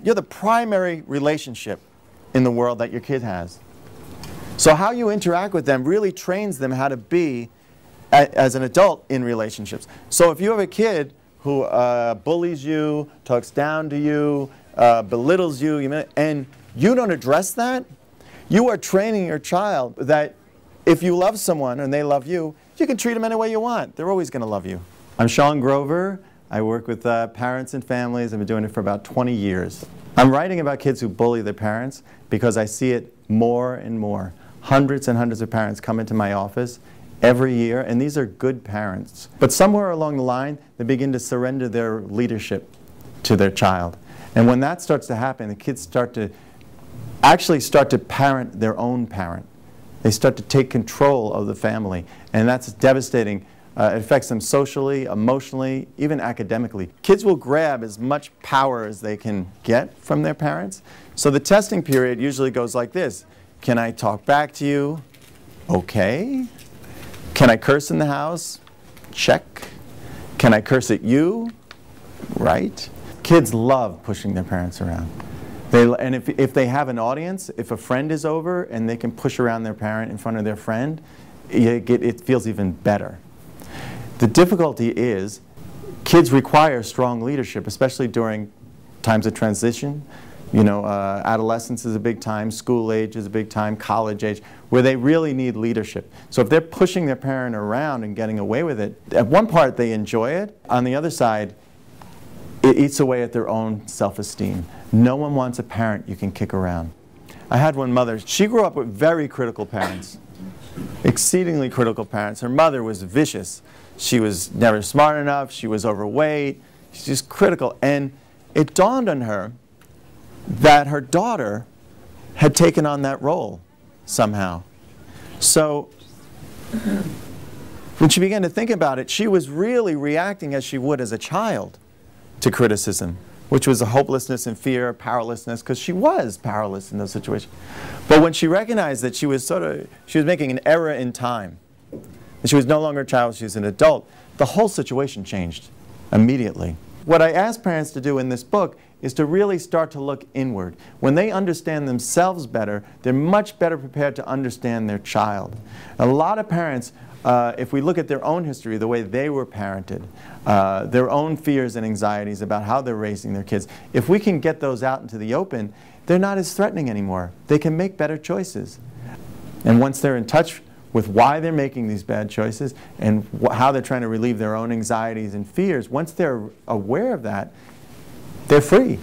you're the primary relationship in the world that your kid has. So how you interact with them really trains them how to be as an adult in relationships. So if you have a kid who bullies you, talks down to you, belittles you, and you don't address that, you are training your child that if you love someone and they love you, you can treat them any way you want. They're always going to love you. I'm Sean Grover. I work with parents and families. I've been doing it for about 20 years. I'm writing about kids who bully their parents because I see it more and more. Hundreds and hundreds of parents come into my office every year, and these are good parents. But somewhere along the line, they begin to surrender their leadership to their child. And when that starts to happen, the kids actually start to parent their own parent. They start to take control of the family, and that's devastating. It affects them socially, emotionally, even academically. Kids will grab as much power as they can get from their parents. So the testing period usually goes like this. Can I talk back to you? Okay. Can I curse in the house? Check. Can I curse at you? Right. Kids love pushing their parents around. And if they have an audience, if a friend is over and they can push around their parent in front of their friend, it feels even better. The difficulty is kids require strong leadership, especially during times of transition. You know, adolescence is a big time, school age is a big time, college age, where they really need leadership. So if they're pushing their parent around and getting away with it, at one part they enjoy it. On the other side, it eats away at their own self-esteem. No one wants a parent you can kick around. I had one mother. She grew up with very critical parents, exceedingly critical parents. Her mother was vicious. She was never smart enough. She was overweight. She's just critical. And it dawned on her that her daughter had taken on that role somehow. So when she began to think about it, she was really reacting as she would as a child to criticism, which was a hopelessness and fear, powerlessness, because she was powerless in those situations. But when she recognized that she was making an error in time, and she was no longer a child, she was an adult, the whole situation changed immediately. What I ask parents to do in this book is to really start to look inward. When they understand themselves better, they're much better prepared to understand their child. A lot of parents, if we look at their own history, the way they were parented, their own fears and anxieties about how they're raising their kids, if we can get those out into the open, they're not as threatening anymore. They can make better choices. And once they're in touch with why they're making these bad choices and how they're trying to relieve their own anxieties and fears, once they're aware of that, they're free.